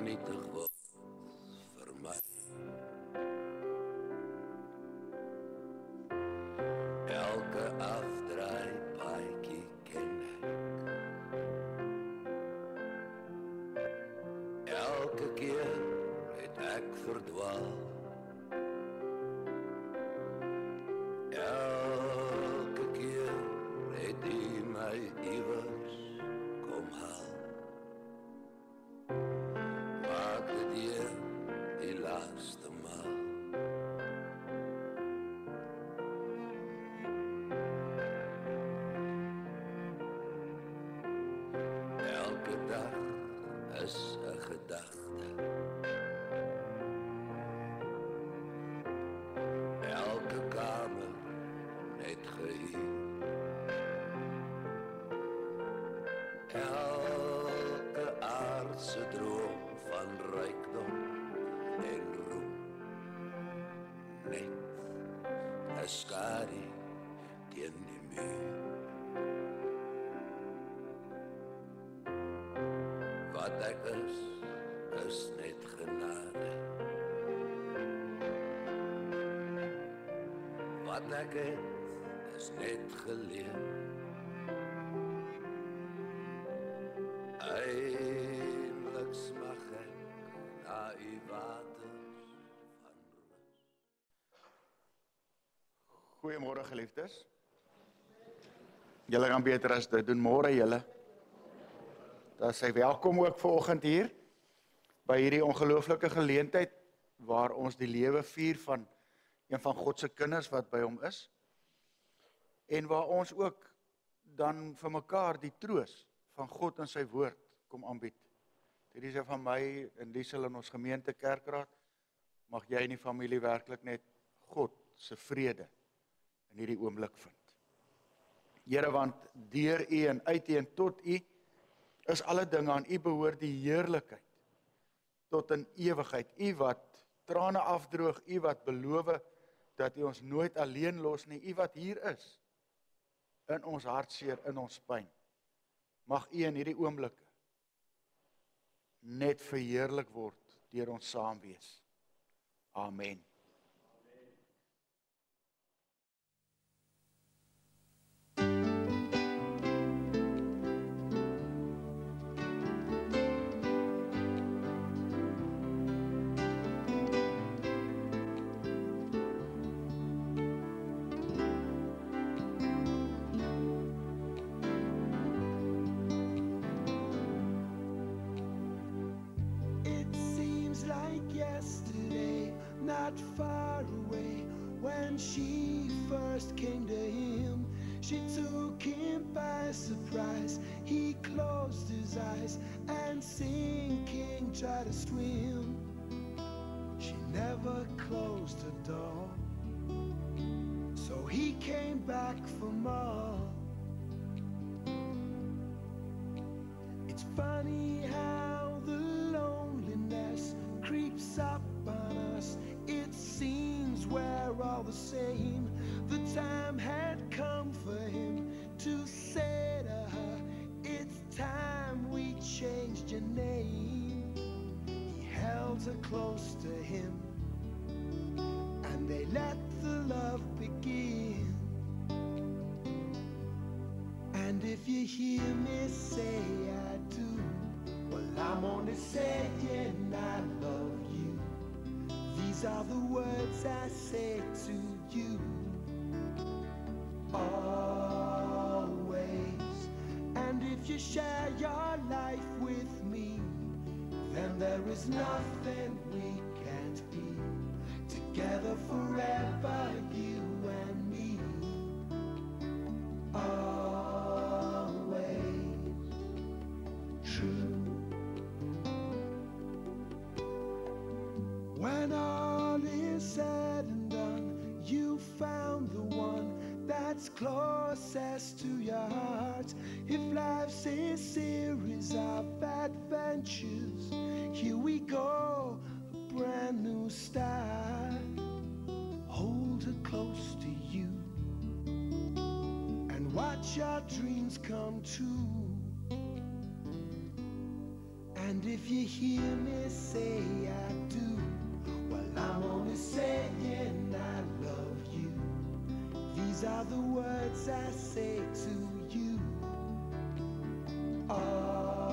vernietig word vir my. Elke afdraai paadjie ken ek. Elke keer het ek verdwaal. Elke keer het hy my iewers kom haal. Maak dit die laaste maal. Elke dag is 'n gedagte. Elke kamer net gehuur. Elke aardse droom van rykdom en roem. Net 'n skadu teen die muur. Wat ek is net genade. Wat ek het, is net geleer. Eindelijk smag ek na die waters van rus. Goeiemôre geliefdes. Julle gaan beter as dit doen. Môre julle. Dan sê welkom ook vanoggend hier by hierdie ongelooflike geleentheid waar ons die lewe vier van een van God se kinders wat by hom is. En waar ons ook dan vir mekaar die troos van God en sy woord kom aanbied. Dit is van my en Liesel in ons gemeente kerkraad, mag jy en die familie werklik net God se vrede in hierdie oomblik vind. Here, want deur U en uit U en tot U is alle dinge, aan U behoort die heerlikheid tot in ewigheid. U wat trane afdroog, U wat beloof dat U ons nooit alleen los nie, U wat hier is in ons hartseer, in ons pyn. Mag U in hierdie oomblikke net verheerlik word deur ons saam wees. Amen. Not far away, when she first came to him, she took him by surprise. He closed his eyes and sinking tried to swim. She never closed her door, so he came back for more. It's funny how the loneliness creeps up on us. It seems we're all the same. The time had come for him to say to her, it's time we changed your name. He held her close to him, and they let the love begin. And if you hear me say I do, well, I'm only saying I love you. These are the words I say to you. Always. And if you share your life with me, then there is nothing we can't be. Together forever, you and me. Always true. When all is said and done, you found the one that's closest to your heart. If life's a series of adventures, here we go, a brand new start. Hold her close to you and watch your dreams come true. And if you hear me say I do, well, I'm only saying I love you. These are the words I say to you always.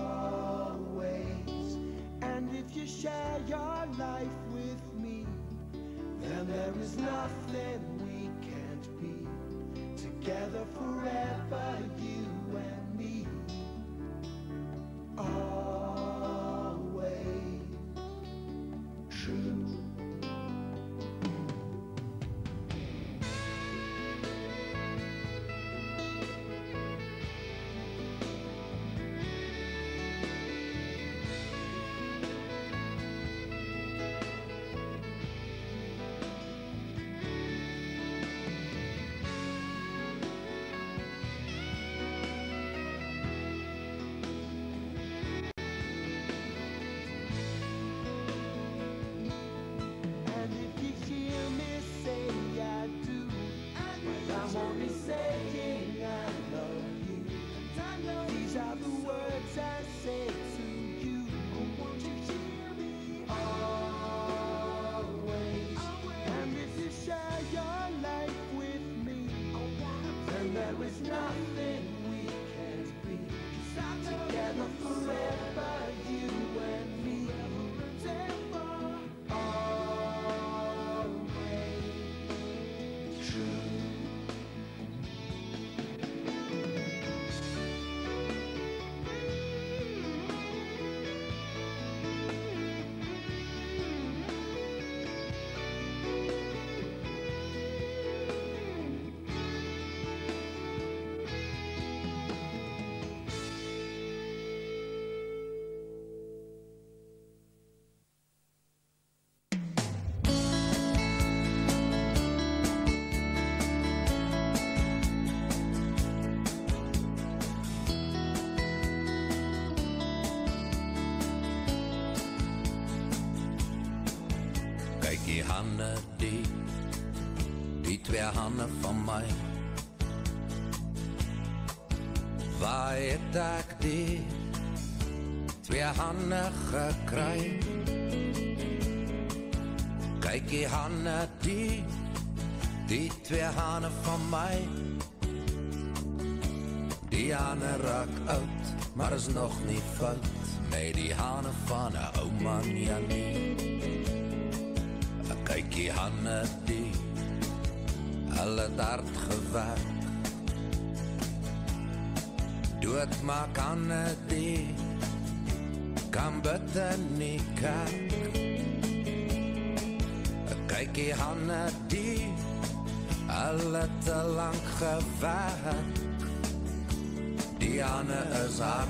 And if you share your life with me, then there is nothing we can't be. Together forever, you and me. Always true. Die hande, die twee hande van my. Waar het ek die twee hande gekry? Kyk die hande, die twee hande van my. Die hande raak oud, maar is nog nie fout. Nee, die hande van 'n ou man, ja nie. Kyk die hande, hulle het hard gewerk. Dood maak hande, kan bitter nie kyk. Kyk die hande, hulle het te lang gewerk. Die hande is hard,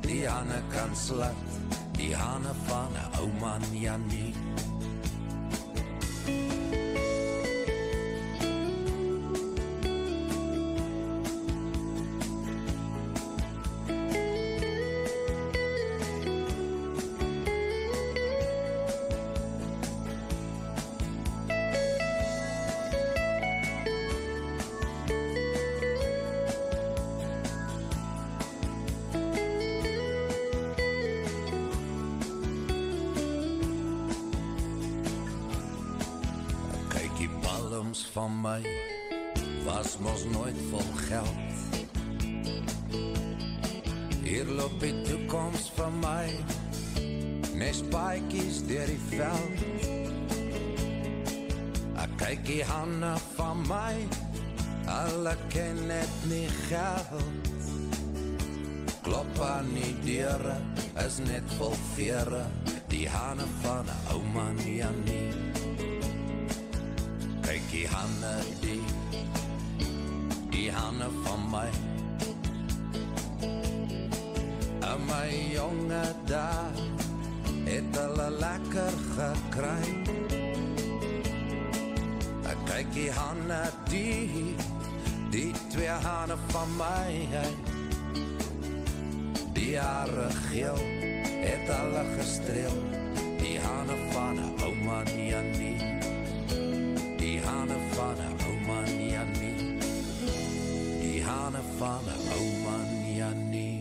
die hande kan slat. Die hande van 'n ou man, ja nie. Van my was mos nooit vol geld. Hier loop die toekoms van my, nes paadjies deur die veld. Ek kyk die hande van my, hulle ken net nie geld. Klop aan die deure, is net vol vere. Die hande van 'n ou man, ja nie. Kyk die hande, die hande van my. En my jonge daar het hulle lekker gekry. Ek kyk die hande, die twee hande van my. Die hare geel het hulle gestreel. Die hande van 'n ou man, ja nie. Die hande van 'n ou man, ja nie. Die hande van 'n ou man, ja nie.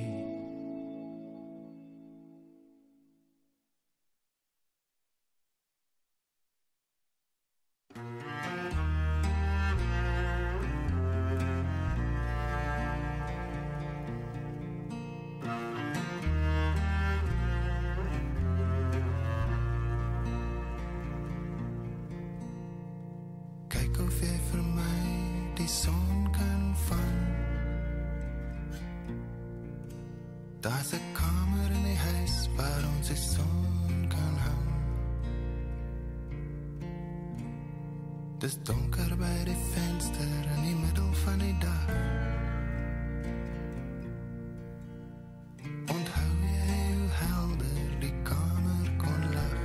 die son kan vang. Daar's 'n kamer in die huis waar ons die son kan hang. Dis donker by die venster in die middel van die dag. Onthou jy hoe helder die kamer kon lag?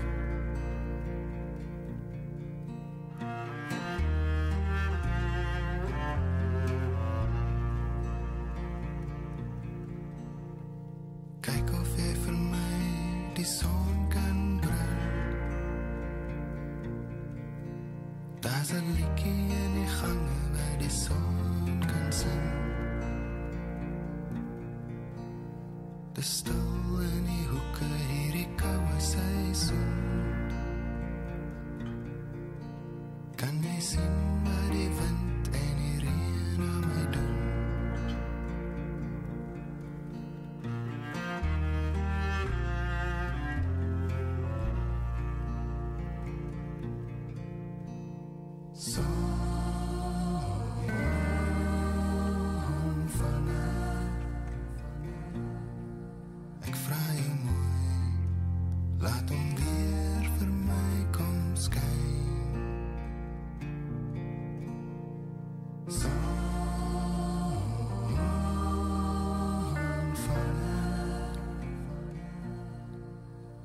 Kyk of jy vir my die son kan bring. Daar's 'n liedjie in die gange waar die son kan sing. Dis stil in die hoeke hierdie koue seisoen. Kan jy sien wat die wind en die reën aan my doen? Ek vra jou mooi, laat hom weer vir my kom skyn.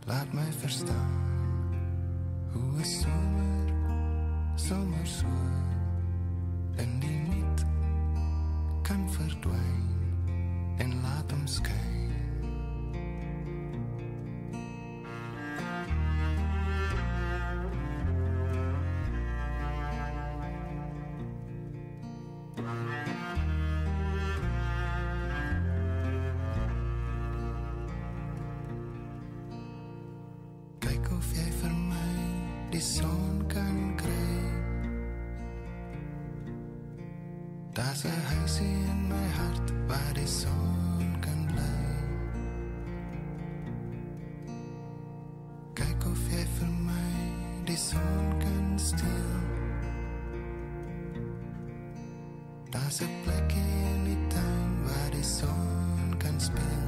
Laat my verstaan hoe 'n somer so in die niet kan verdwyn en laat hom skyn. Kyk of jy vir my die son kan kry. Daar's 'n huisie in my hart waar die son kan bly. Kyk of jy vir my die son kan steel. Daar's 'n plekkie in die tuin waar die son kan speel.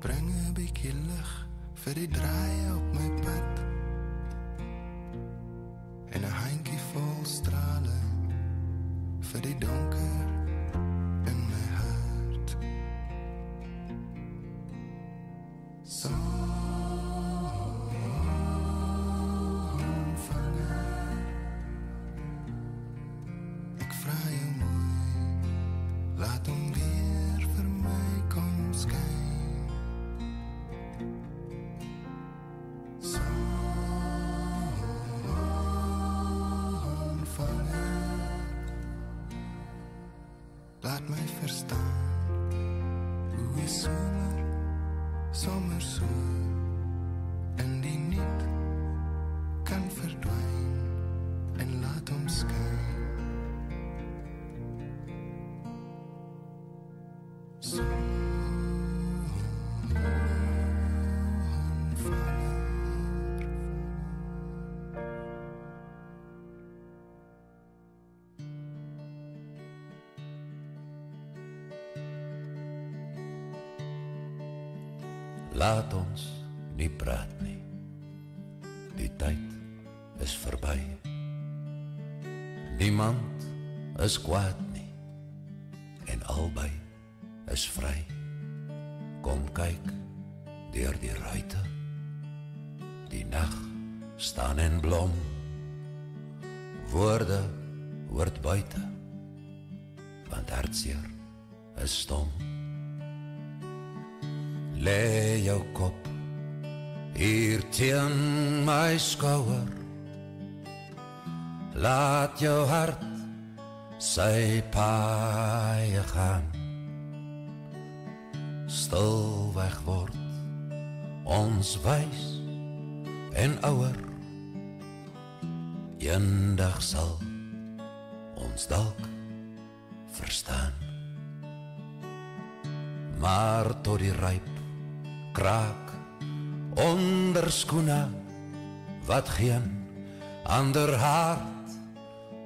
Bring 'n bietjie lig vir die draaie op my pad en 'n handjie vol strale vir die donker in my hart. Sonvanger, ek vra jou mooi, laat hom weer vir my kom skyn. Laat my verstaan hoe 'n somer so in die niet kan verdwyn en laat hom skyn. Laat ons nie praat nie. Die tyd is verby. Niemand is kwaad nie. En albei is vry. Kom kyk deur die ruite. Die nag staan in blom. Woorde hoort buite. Want hartseer is stom. Lê jou kop hier teen my skouer. Laat jou hart sy paai gaan. Stilweg word ons wys en ouer. Eendag sal ons dalk verstaan. Maar tot die ryp kraak onder skoene wat geen ander hart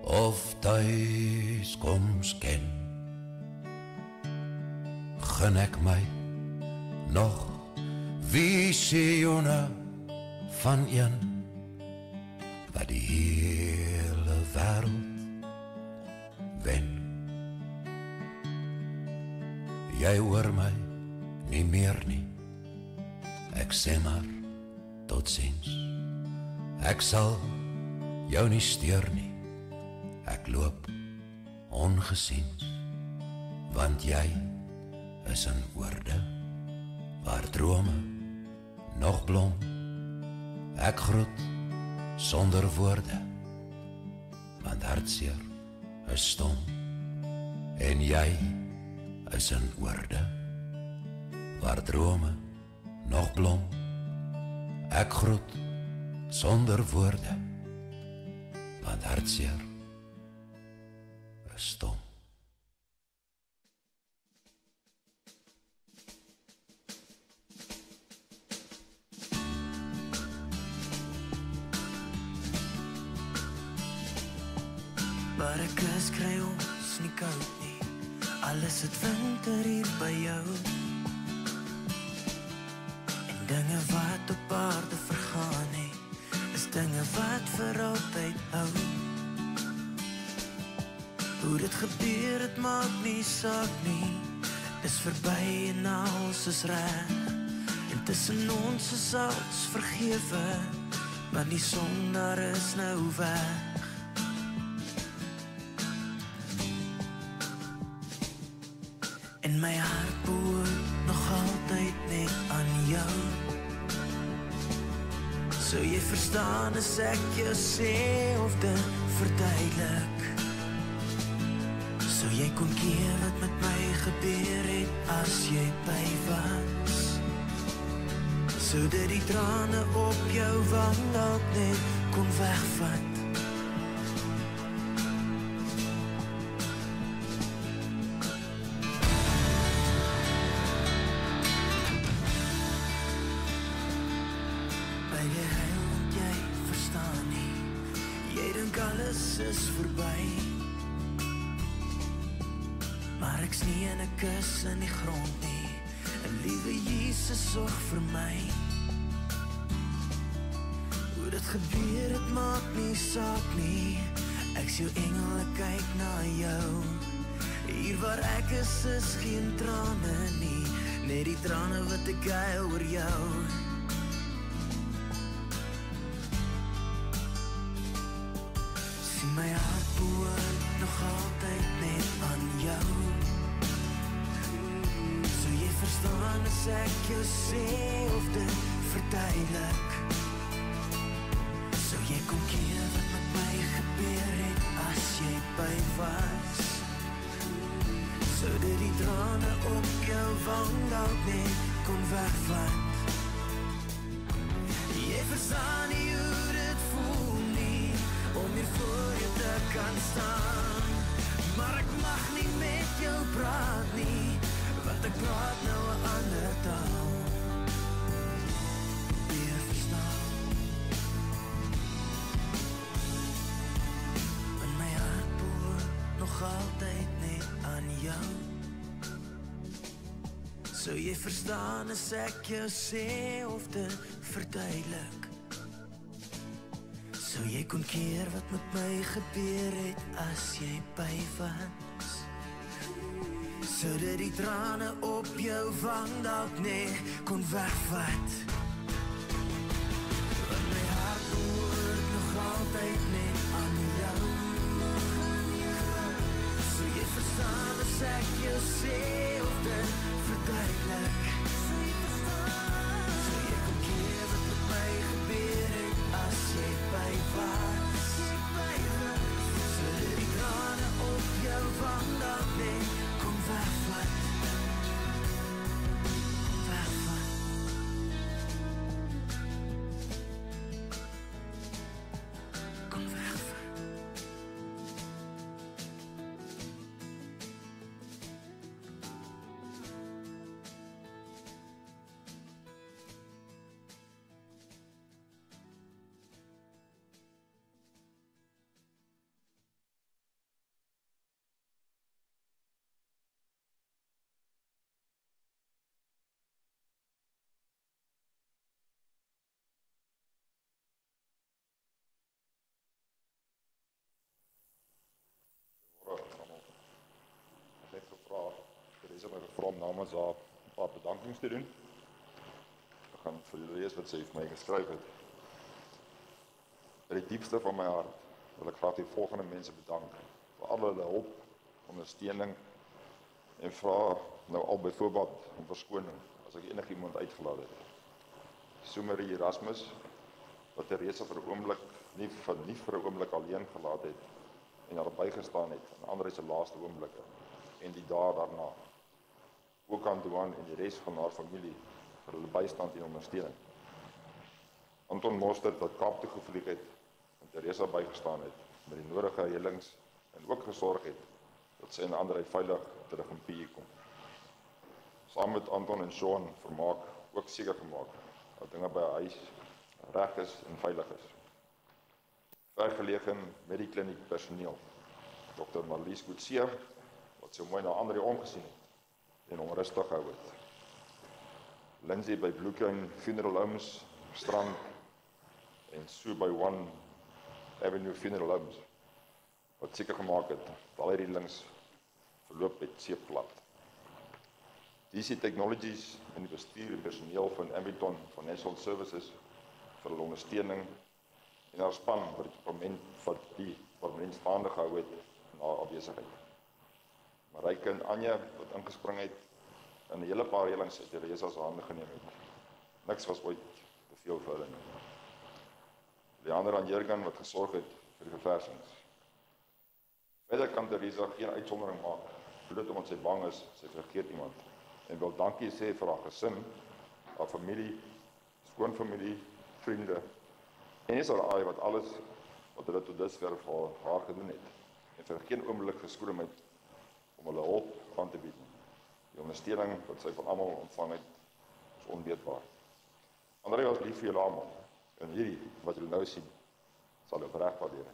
of thuiskoms ken. Gun ek my nog visioene van een wat die hele wêreld wen. Jy hoor my nie meer nie, ek sê maar totsiens. Ek sal jou nie steur nie, ek loop ongesiens, want jy is in oorde waar drome nog blom. Ek groet sonder woorde, want hartseer is stom, en jy is in oorde waar drome nog blom. Ek groet sonder woorde, want hartseer is stom. Waar ek is kry ons nie koud nie, alles het winter hier by jou. En dinge wat op aarde vergaan nie, is dinge wat vir altyd hou. Hoe dit gebeur, het maak nie saak nie, dis verby en alles is reg. En tussen ons is alles vergewe, want die sondaar is nou weg. En my hart behoort nog altyd net aan jou. Sou jy verstaan as ek jou sê of dit verduidelik? Sou jy kon keer wat met my gebeur het as jy by was? Sou dit die trane op jou wang dalk net kon wegvat? Is verby, maar ek's nie in 'n kus in die grond nie, en liewe Jesus sorg vir my. Hoe dit gebeur, het maak nie saak nie, ek's jou engel, ek kyk na jou. Hier waar ek is geen trane nie, net die trane wat ek huil oor jou. My hart behoort nog altyd net aan jou. Sou jy verstaan as ek jou sê of dit verduidelik? Sou jy kon keer wat met my gebeur het as jy by was? Sou dit die trane op jou wang dalk net kon wegvat? Jy verstaan nie hoe dit voel nie, om hier voor jou te kan staan. Maar ek mag nie met jou praat nie, want ek praat nou 'n ander taal. Probeer verstaan. En my hart behoort nog altyd net aan jou. Sou jy verstaan as ek jou sê of dit verduidelik? Sou jy kon keer wat met my gebeur het as jy by was? Sou dit die trane op jou wang dalk net kon wegvat? Want my hart behoort nog altyd net aan jou. Sou jy verstaan as ek jou sê of dit verduidelik? Sou jy kon keer wat met my gebeur het as jy by was? vandag net kom wegvat. Kom wegvat. Ek het gevra, Teresa my gevra om namens haar 'n paar bedankings te doen. Ek gaan vir julle lees wat sy vir my geskryf het. Uit die diepste van my hart wil ek graag die volgende mense bedank vir al hulle hulp, ondersteuning en vra nou al byvoorbeeld om verskoning as ek enigiemand uitgelaat het. Sumerie Erasmus, wat Teresa vir 'n oomblik nie vir 'n oomblik alleen gelaat het en haar bygestaan het in André se laaste oomblikke en die dae daarna. Ook aan Duan en die res van haar familie vir hulle bystand en ondersteuning. Anton Mostert wat Kaap toe gevlieg het en Teresa bygestaan het met die nodige helings en ook gesorg het dat sy en André veilig terug in PE kom. Saam met Anton en Sean Vermaak ook seker gemaak dat dinge by huis reg is en veilig is. Vergelegen met die kliniek personeel, Dr. Marlies Coetzee, wat so mooi na André omgesien het en hom rustig gehou het. Lindsay by Blue Cane Funeral Homes, Strand en Sue by One Avenue Funeral Homes, wat seker gemaak het dat al die reëlings verloop met seepglad. DC Technologies en die bestuur en personeel van Ambiton Financial Services vir hulle ondersteuning en haar span wat die permanent staande gehou het na haar afwesigheid. Marijke en Anja wat ingespring het en 'n hele paar reëlings uit Teresa se hande geneem het. Niks was ooit te veel vir hulle nie. Leander en Jurgen wat gesorg het vir die verversings. Verder kan Teresa geen uitsondering maak, bloot omdat sy bang is, sy vergeet iemand. En wil dankie sê vir haar gesin, haar familie, skoonfamilie, vriende, en is haar wat alles wat hulle tot dusver vir haar gedoen het. En vir geen oomblik geskroom het om hulle hulp aan te bied. Die ondersteuning wat sy van almal ontvang het, is onbeetbaar. André was lief vir julle almal. En hierdie wat julle nou sien, sal opreg waardeer.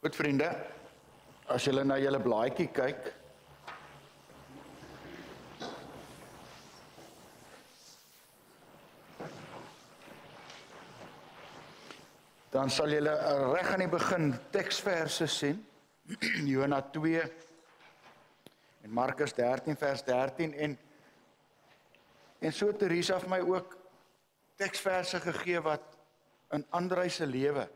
Goed vriende, as julle na julle blaadjie kyk, dan sal julle reg aan die begin teksverse sien, Johanna 2 en Markus 13 vers 13 en so Teresa het my ook teksverse gegee wat in André se lewe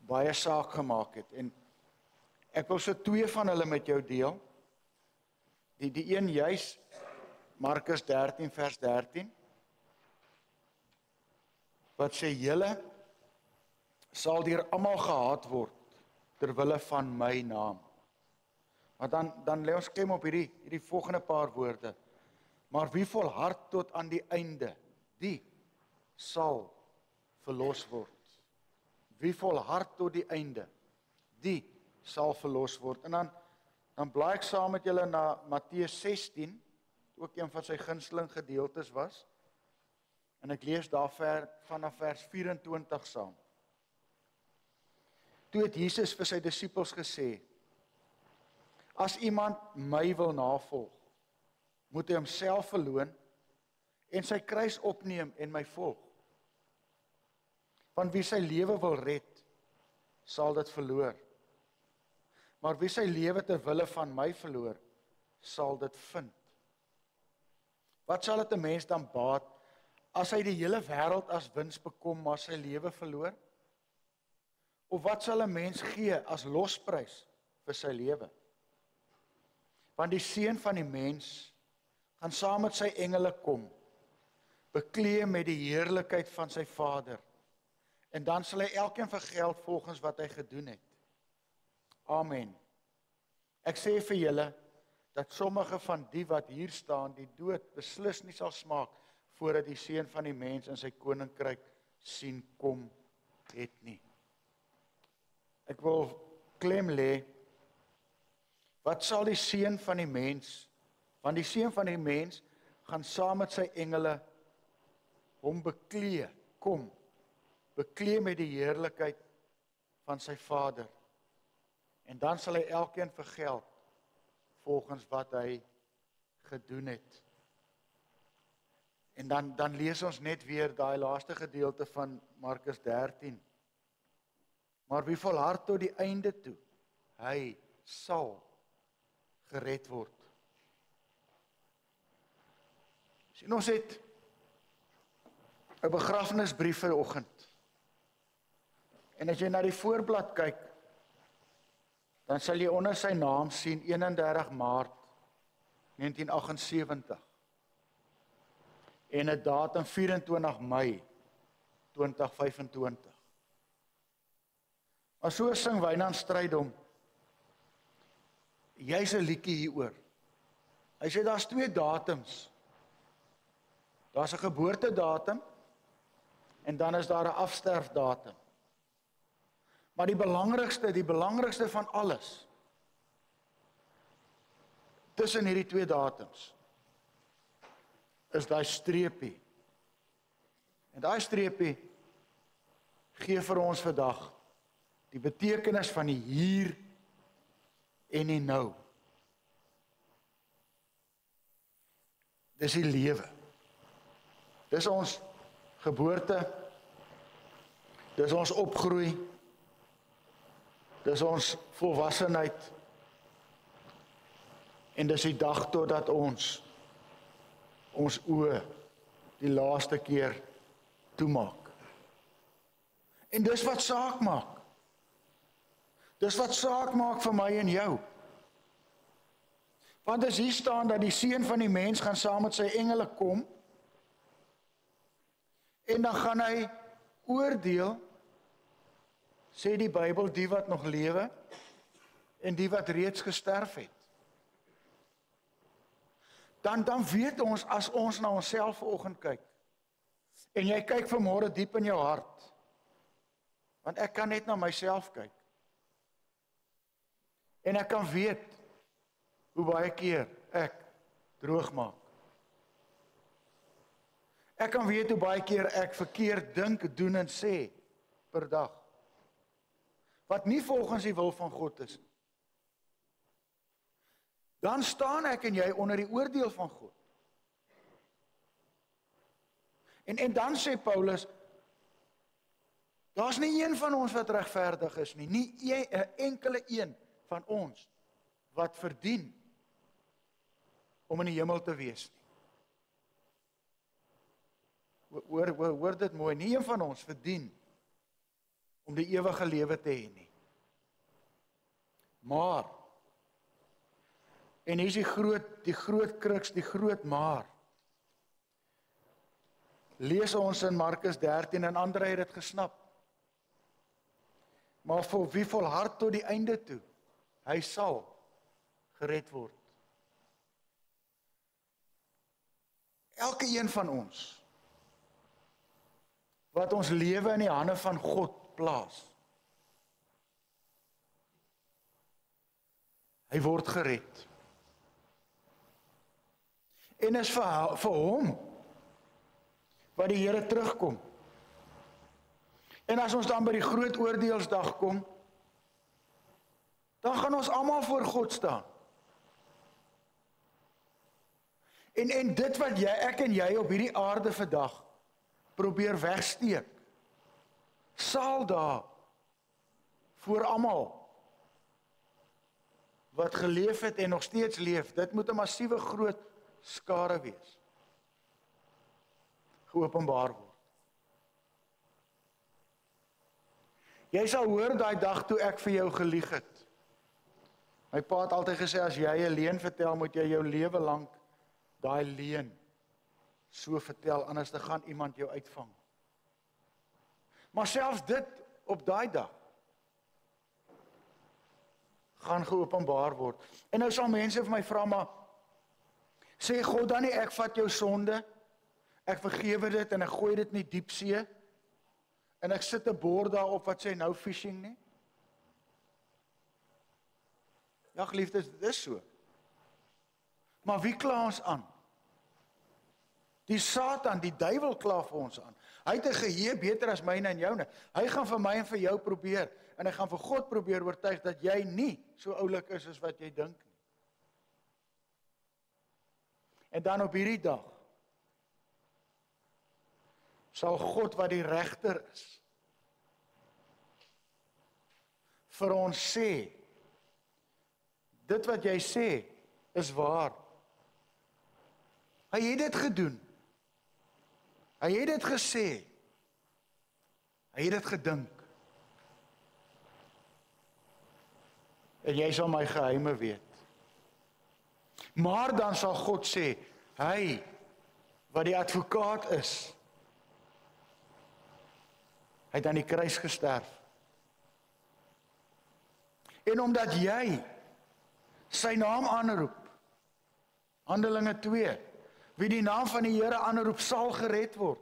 baie saak gemaak het en ek wil so 2 van hulle met jou deel. Die een juis Markus 13 vers 13 wat sê julle sal deur almal gehaat word ter wille van my naam. Maar dan lê ons klem op hierdie volgende paar woorde. Maar wie volhard tot aan die einde, die sal verlos word. Wie volhard tot die einde, die sal verlos word. En dan blaai ek saam met julle na Matteus 16, ook een van sy gunsteling gedeeltes was. En ek lees daar vanaf vers 24 saam. Toe het Jesus vir sy disippels gesê, as iemand my wil navolg, moet hy homself verloon en sy kruis opneem en my volg. Want wie sy lewe wil red, sal dit verloor. Maar wie sy lewe ter wille van my verloor, sal dit vind. Wat sal dit 'n mens dan baat, as hy die hele wêreld as wins bekom, maar sy lewe verloor? Of wat sal 'n mens gee as losprys vir sy lewe? Want die Seun van die mens gaan saam met sy engele kom, bekleed met die heerlikheid van sy Vader. En dan sal hy elkeen vergeld volgens wat hy gedoen het. Amen. Ek sê vir julle, dat sommige van die wat hier staan, die dood beslis nie sal smaak, voordat die Seun van die mens in sy koninkryk sien kom het nie. Ek wil klem lê, wat sal die Seun van die mens, want die Seun van die mens gaan saam met sy engele hom bekleed, bekleed met die heerlikheid van sy Vader. En dan sal hy elkeen vergeld volgens wat hy gedoen het. En dan lees ons net weer daai laaste gedeelte van Markus 13. Maar wie volhard tot die einde toe, hy sal gered word. Sien, ons het 'n begrafnisbrief vanoggend. En as jy na die voorblad kyk, dan sal jy onder sy naam sien 31 Maart 1978 en 'n datum 24 Mei 2025. Maar so sing Wynand Strydom, jy's 'n liedjie hieroor. Hy sê daar's 2 datums. Daar's 'n geboortedatum en dan is daar 'n afsterfdatum. Maar die belangrikste van alles, tussen hierdie 2 datums, is daai streepie. En daai streepie gee vir ons vandag die betekenis van die hier en die nou. Dis die lewe. Dis ons geboorte, dis ons opgroei, dis ons volwassenheid, en dis die dag totdat ons oë die laaste keer toemaak. En dis wat saak maak. Dis wat saak maak vir my en jou. Want as hier staan dat die Seun van die mens gaan saam met sy engele kom, en dan gaan hy oordeel, sê die Bybel, die wat nog lewe, en die wat reeds gesterf het. Dan weet ons, as ons na onsself vanoggend kyk, en jy kyk vanmôre diep in jou hart, want ek kan net na myself kyk, en ek kan weet, hoe baie keer ek droog maak. Ek kan weet hoe baie keer ek verkeerd dink, doen en sê, per dag, wat nie volgens die wil van God is. Dan staan ek en jy onder die oordeel van God. En dan sê Paulus, daar's nie een van ons wat regverdig is nie, nie 'n enkele een van ons wat verdien om in die hemel te wees nie. Hoor dit mooi, nie een van ons verdien om die ewige lewe te hê nie. Maar, en hier is die groot kruks, die groot maar. Lees ons in Markus 13 en ander het dit gesnap. Maar vir wie volhard tot die einde toe, hy sal gered word. Elke een van ons, wat ons lewe in die hande van God plaas, hy word gered. En is vir hom wat die Here terugkom. En as ons dan by die groot oordeelsdag kom, dan gaan ons almal voor God staan. En dit wat ek en jy op hierdie aarde vandag probeer wegsteek, sal daar voor almal wat geleef het en nog steeds leef, dit moet 'n massiewe groot skare wees, geopenbaar word. Jy sal hoor daai dag toe ek vir jou gelieg het. My pa het altyd gesê, as jy 'n leuen vertel, moet jy jou lewe lank daai leuen so vertel, anders dan gaan iemand jou uitvang. Maar selfs dit op daai dag gaan geopenbaar word. En nou sal mense vir my vra, maar sê God dan nie, ek vat jou sonde, ek vergewe dit en ek gooi dit in die diepsee en ek sit 'n bord daarop wat sê no fishing nie? Ja, geliefdes, dit is so. Maar wie kla ons aan? Die Satan, die duiwel kla vir ons aan. Hy het 'n geheue beter as myne en joune. Hy gaan vir my en vir jou probeer en hy gaan vir God probeer oortuig dat jy nie so oulik is as wat jy dink nie. En dan op hierdie dag sal God wat die regter is vir ons sê, dit wat jy sê is waar. Hy het dit gedoen. Hy het dit gesê. Hy het dit gedink. En jy sal my geheime weet. Maar dan sal God sê, hy wat die advokaat is, hy het aan die kruis gesterf. En omdat jy sy naam aanroep, Handelinge 2, wie die naam van die Here aanroep, sal gered word.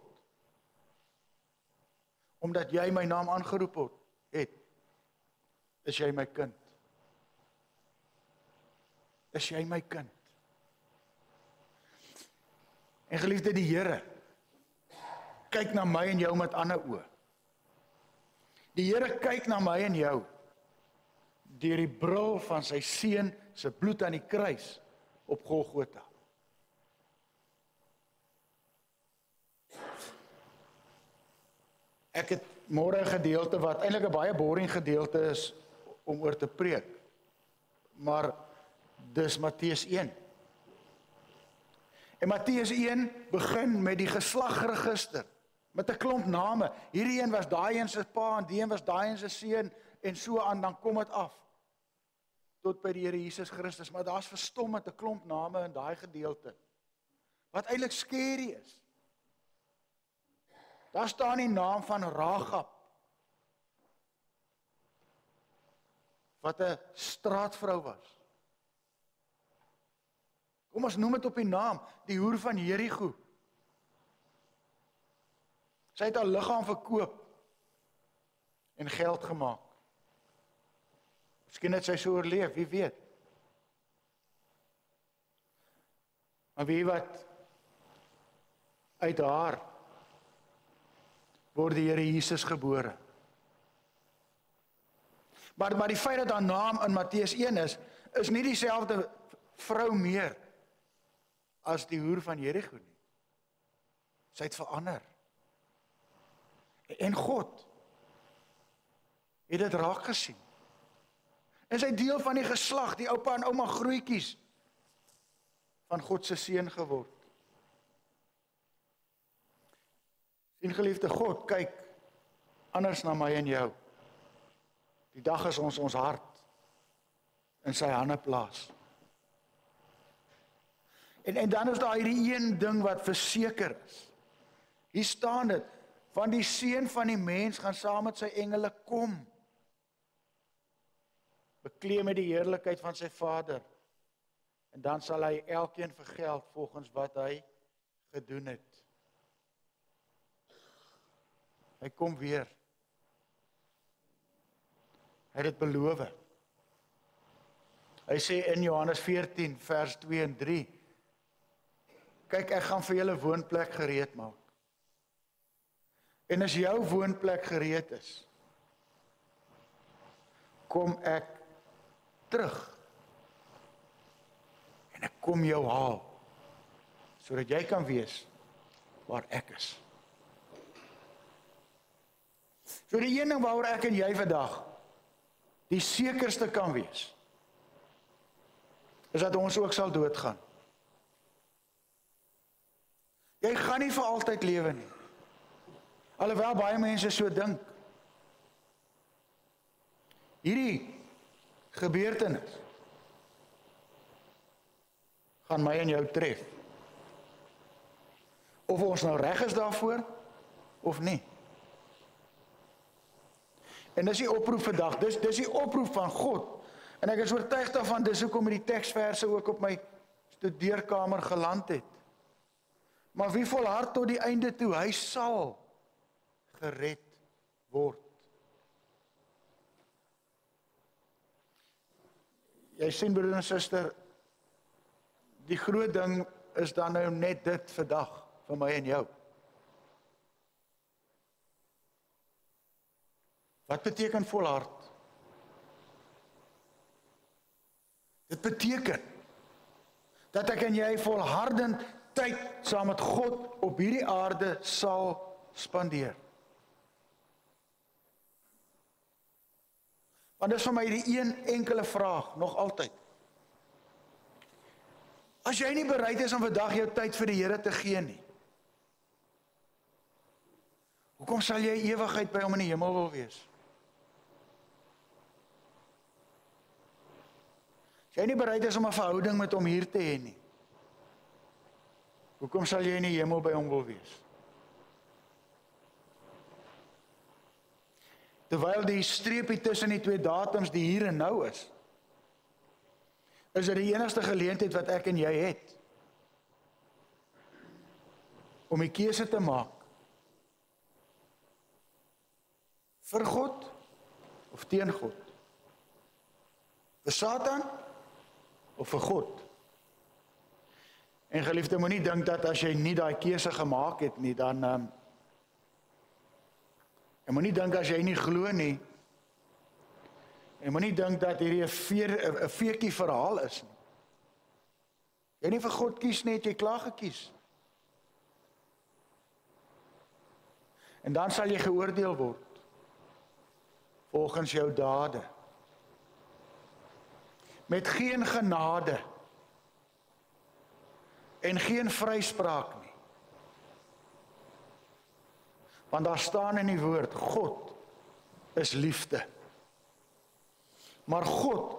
Omdat jy my naam aangeroep het, is jy my kind. Is jy my kind. En geliefde, die Here kyk na my en jou met ander oë. Die Here kyk na my en jou deur die bril van sy seun se bloed aan die kruis op Golgotha. Ek het môre 'n gedeelte wat eintlik 'n baie boring gedeelte is om oor te preek. Maar dis Matteus 1. En Matteus 1 begin met die geslagregister, met 'n klomp name. Hierdie een was daai een se pa en die een was daai een se seun en so aan, dan kom dit af tot by die Here Jesus Christus, maar daar's verstom met 'n klomp name in daai gedeelte. Wat eintlik skerry is. Daar staan die naam van Rahab, wat 'n straatvrou was. Kom ons noem dit op die naam, die hoer van Jerigo. Sy het haar liggaam verkoop en geld gemaak. Miskien het sy so oorleef, wie weet. Maar wie wat uit haar word die Here Jesus gebore. Maar die feit dat haar naam in Matteus 1 is nie dieselfde vrou meer as die hoer van Jerigo nie. Sy het verander. En God het dit raak gesien. En sy deel van die geslag, die oupa en ouma grootjies van God se seun geword. En geliefde, God kyk anders na my en jou. Die dag is ons hart in sy hande plaas. En dan is daar hierdie een ding wat verseker is. Hier staan dit, want die seun van die mens gaan saam met sy engele kom. Bekleed met die heerlikheid van sy Vader. En dan sal hy elkeen vergeld volgens wat hy gedoen het. Hy kom weer. Hy het dit beloof. Hy sê in Johannes 14 vers 2 en 3, kyk, ek gaan vir julle woonplek gereed maak. En as jou woonplek gereed is, kom ek terug. En ek kom jou haal, sodat jy kan wees waar ek is. So die een ding waaroor ek en jy vandag die sekerste kan wees, is dat ons ook sal doodgaan. Jy gaan nie vir altyd lewe nie. Alhoewel baie mense so dink. Hierdie gebeurtenis gaan my en jou tref. Of ons nou reg is daarvoor, of nie. En dis die oproep vandag, dis die oproep van God. En ek is oortuig daarvan, dis hoekom die teksverse ook op my studeerkamer geland het. Maar wie volhard tot die einde toe, hy sal gered word. Jy sien, broer en suster, die groot ding is dan nou net dit vandag, vir my en jou. Wat beteken volhard? Dit beteken dat ek en jy volhardend tyd saam met God op hierdie aarde sal spandeer. Want dis vir my die een enkele vraag, nog altyd. As jy nie bereid is om vandag jou tyd vir die Here te gee nie, hoekom sal jy ewigheid by hom in die hemel wil wees? As jy nie bereid is om 'n verhouding met hom hier te hê nie, hoekom sal jy in die hemel by hom wil wees? Terwyl die streepie tussen die twee datums die hier en nou is dit die enigste geleentheid wat ek en jy het om die keuse te maak vir God of teen God, vir Satan of vir God. En geliefde, moenie dink dat as jy nie daai keuse gemaak het nie, dan en moenie dink as jy nie glo nie, en moenie dink dat hierdie 'n feekie verhaal is nie. Jy nie vir God kies nie, het jy klaar gekies. En dan sal jy geoordeel word volgens jou dade. Met geen genade en geen vryspraak nie. Want daar staan in die woord, God is liefde. Maar God,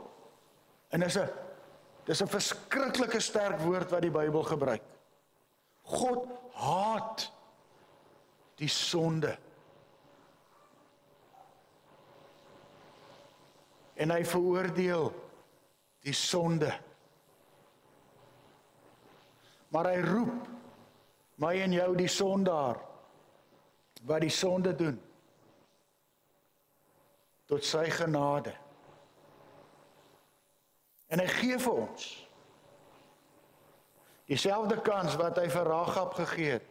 en dis 'n verskriklike sterk woord wat die Bybel gebruik. God haat die sonde. En hy veroordeel die sonde. Maar hy roep my en jou, die sondaar, wat die sonde doen, tot sy genade. En hy gee vir ons dieselfde kans wat hy vir Rahab gegee het.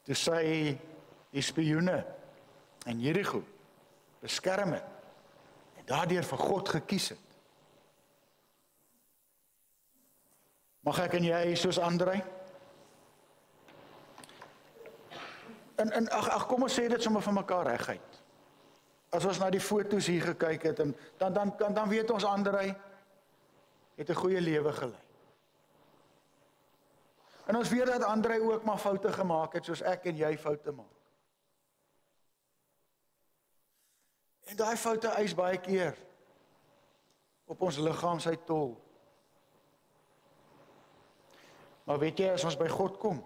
Toe sy die spioene in Jerigo beskerm het en daardeur vir God gekies het. Mag ek en jy soos Andrei? En ag kom ons sê dit sommer vir mekaar reguit. As ons na die foto's hier gekyk het, en dan weet ons Andrei het 'n goeie lewe gelei. En ons weet dat Andrei ook maar foute gemaak het, soos ek en jy foute maak. En daai foute eis baie keer op ons liggaam sy tol. Maar weet jy, as ons by God kom,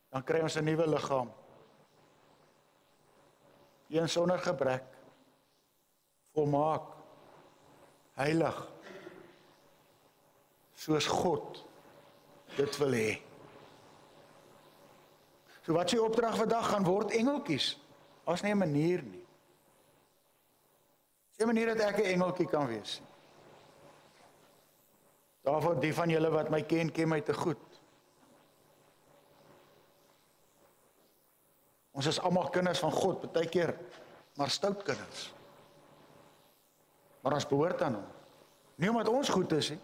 dan kry ons 'n nuwe liggaam. Een sonder gebrek, volmaak, heilig, soos God dit wil hê. So wat sy opdrag vandag gaan word engeltjies, as nie 'n manier nie. Dis 'n manier dat ek 'n engeltjie kan wees. Daarvoor die van julle wat my ken my te goed. Ons is almal kinders van God, baie keer maar stout kinders. Maar ons behoort aan hom. Nie omdat ons goed is nie,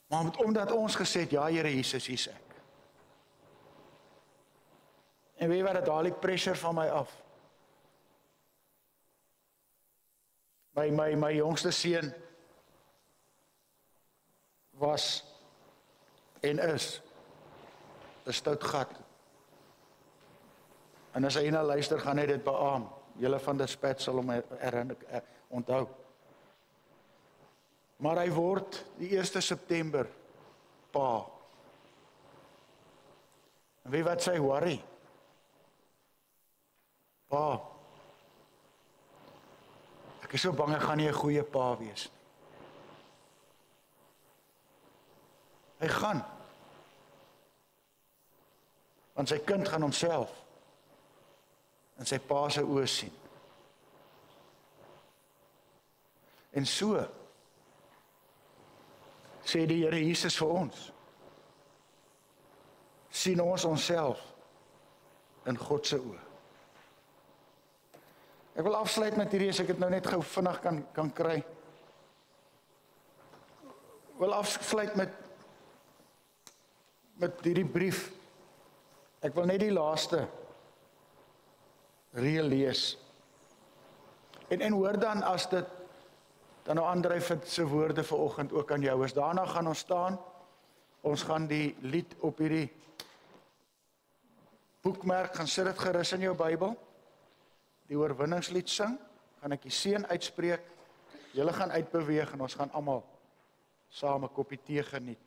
maar omdat ons gesê het, ja Here Jesus, hier's ek. En weet jy wat, dit haal die pressure van my af. My jongste seun was en is 'n stout gat. En as hy na luister, gaan hy dit beamoen. Julle van Dispatch sal hom onthou. Maar hy word die 1 September pa. En weet wat sy worry? Pa, ek is so bang ek gaan nie 'n goeie pa wees. Hy gaan. Want sy kind gaan homself in sy pa se oë sien. En so sê die Here Jesus vir ons, sien ons onsself in God se oë. Ek wil afsluit met hierdie, as ek dit nou net gou vinnig kan kry. Ek wil afsluit met hierdie brief. Ek wil net die laaste reël lees. En hoor dan as dit dan nou Andrej se woorde vanoggend ook aan jou is. Daarna gaan ons staan. Ons gaan die lied op hierdie boekmerk gaan sit dit gerus in jou Bybel. Die oorwinningslied sing. Gaan ek die seën uitspreek. Julle gaan uitbeweeg en ons gaan almal saam 'n koppie tee geniet.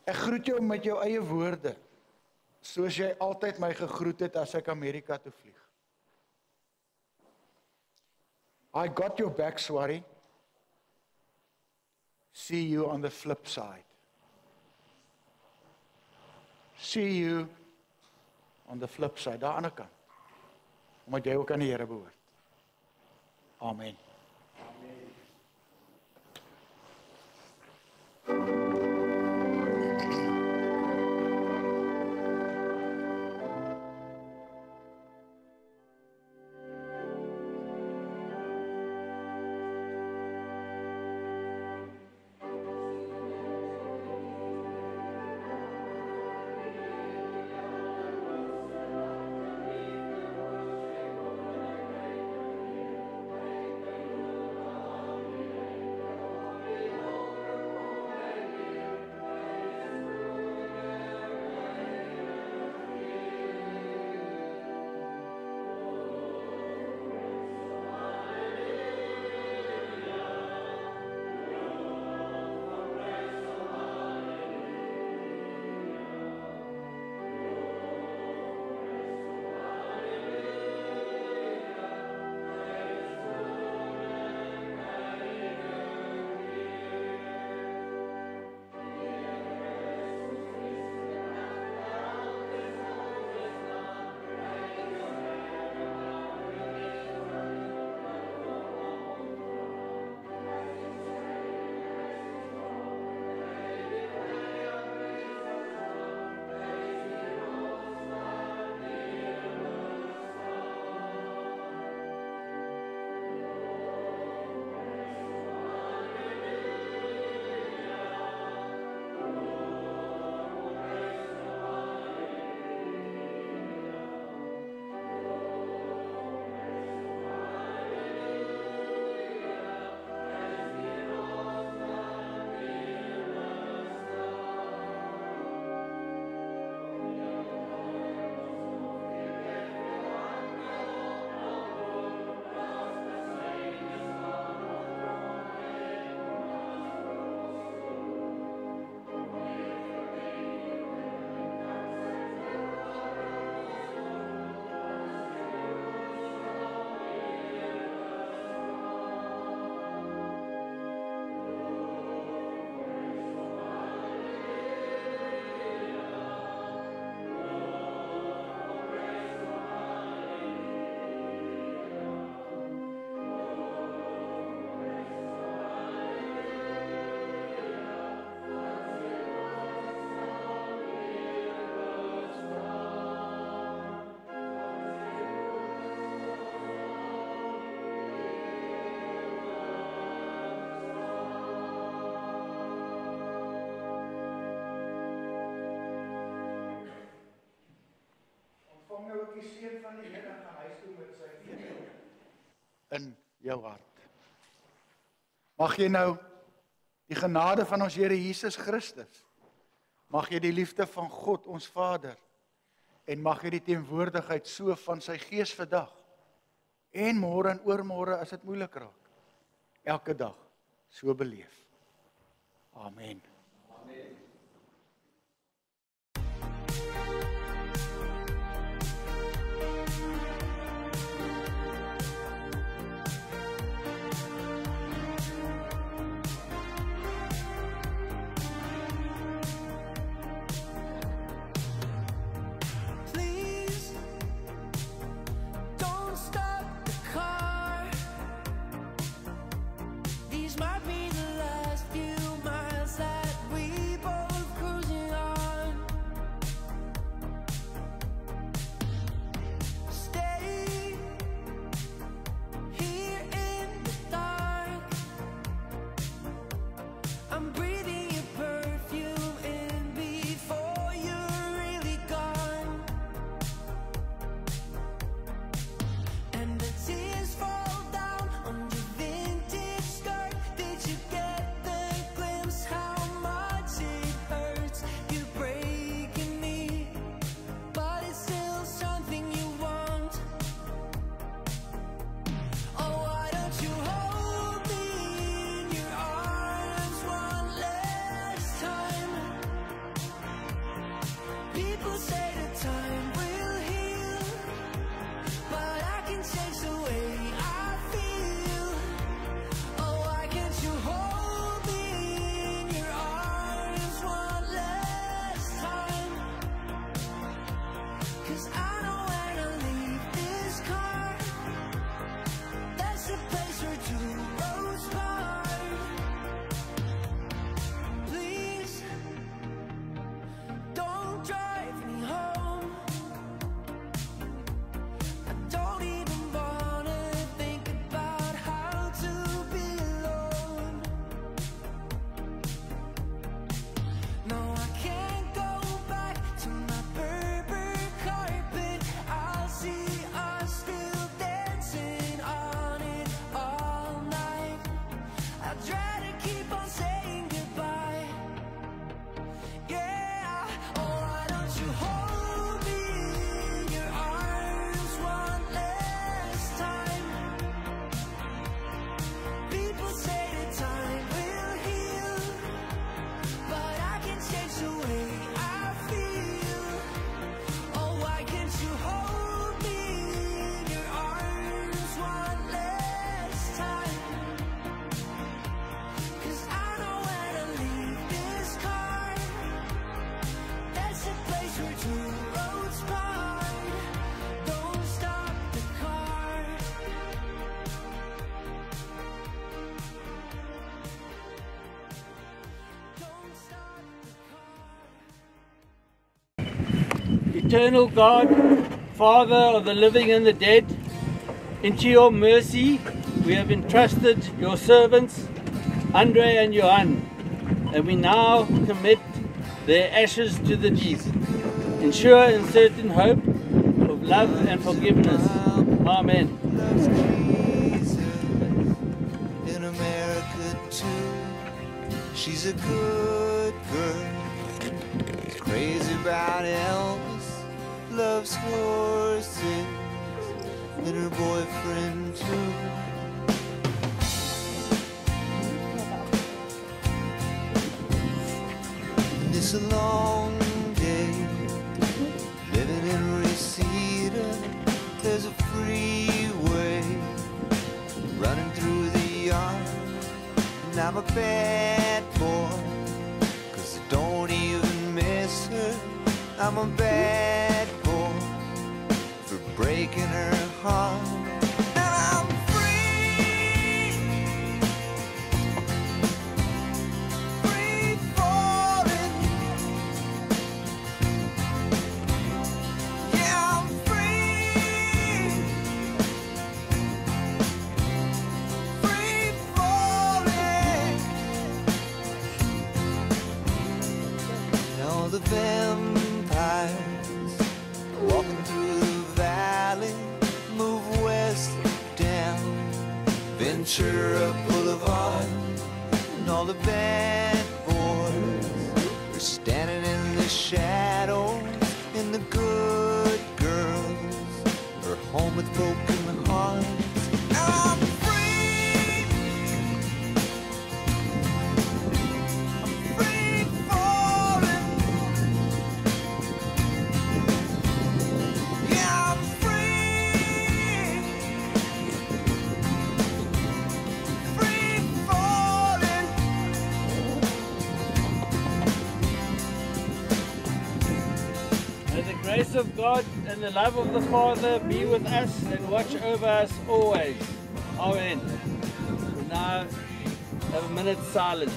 Ek groet jou met jou eie woorde, soos jy altyd my gegroet het as ek Amerika toe vlieg. I got your back, Swarty. See you on the flip side. See you on the flip side, daar aan die kant. Omdat jy ook aan die Here behoort. Amen. die seun van die Here gaan huis toe met sy vrede in jou hart. Mag jy nou die genade van ons Here Jesus Christus, mag jy die liefde van God ons Vader, en mag jy die teenwoordigheid so van sy Gees vandag, en môre en oormôre as dit moeilik raak, elke dag so beleef. Amen. Please don't stop the car. These might be the last few miles that we both cruising on. Stay here in the dark. I'm breathing your perfume in before you're really gone. And the tears fall down on your vintage skirt. Did you get the glimpse how much it hurts? You're breaking me, but it's still something you want. Oh, why don't you hold me in your arms one last time? People say that time will heal, but I can change the way I feel. Oh, why can't you hold me in your arms one last time? 'Cause I know when I leave this car, that's the place where two roads part. Please don't drive me home. I don't even wanna think about how to be alone. No, I can't go back to my Berber carpet. I'll see us still dancing on it all night. I'll try to keep on saying goodbye. Yeah, oh, why don't you hold me in your arms one last time? People say that time will heal, but I can change the way I feel. Oh, why can't you hold me in your arms one last time? 'Cause I know when I leave this car, that's the place where two roads part. Don't stop the car. Don't stop the car. Eternal God, Father of the living and the dead, into your mercy we have entrusted your servants, Andre and Johan, and we now commit their ashes to the deep, in sure and certain hope of love and forgiveness. Amen. In America too, she's a good girl. She's crazy about Elvis, loves horses, and her boyfriend too. And it's a long day living in Reseda. There's a freeway running through the yard, and I'm a bad boy, 'cause I don't even miss her. I'm a bad boy for breaking her heart. And I'm free, free falling. Yeah, I'm free, free falling. Now the vampires walking through the valley move west down Ventura Boulevard, and all the bad boys are standing in the shadows, and the good girls are home with broken hearts. I'm free, grace of God and the love of the Father be with us and watch over us always. Amen. We now have a minute's silence.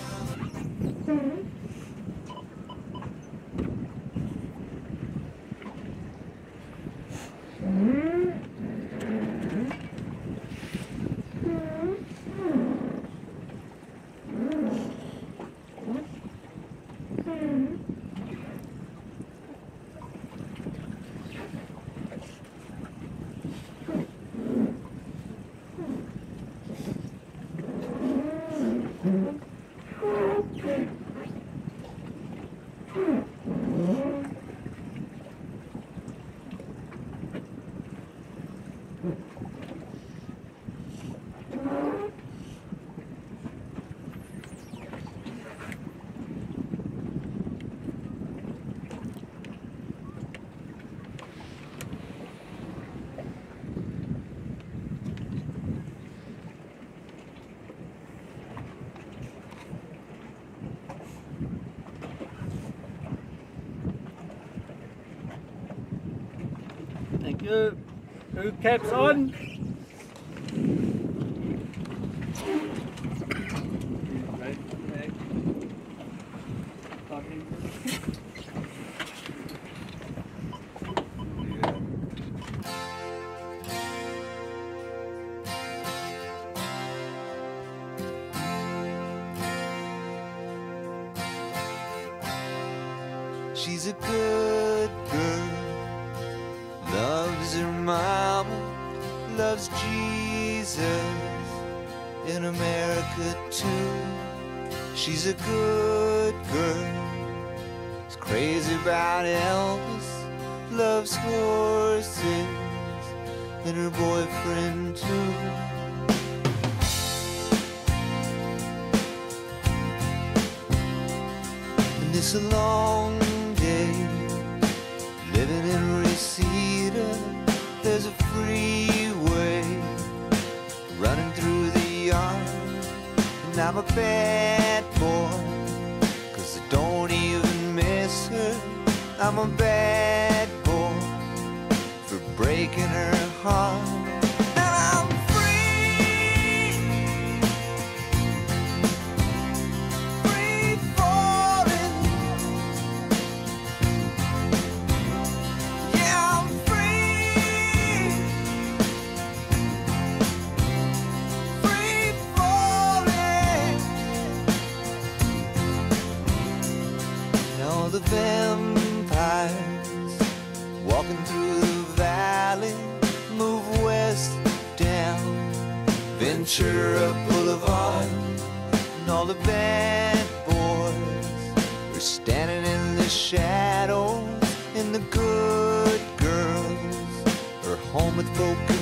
Thank you. Crew caps on. She's a good girl, loves her mama, loves Jesus, in America too. She's a good girl, is crazy about Elvis, loves horses, and her boyfriend too. And it's a long day living in Reseda. There's a freeway running through the yard, and I'm a bad boy, 'cause I don't even miss her. I'm a bad boy for breaking her heart. Now I'm free, free falling. Yeah, I'm free, free falling. Now the vampires walking through the valley move west down Ventura Boulevard, and all the bad boys are standing in the shadows, and the good girls are home with broken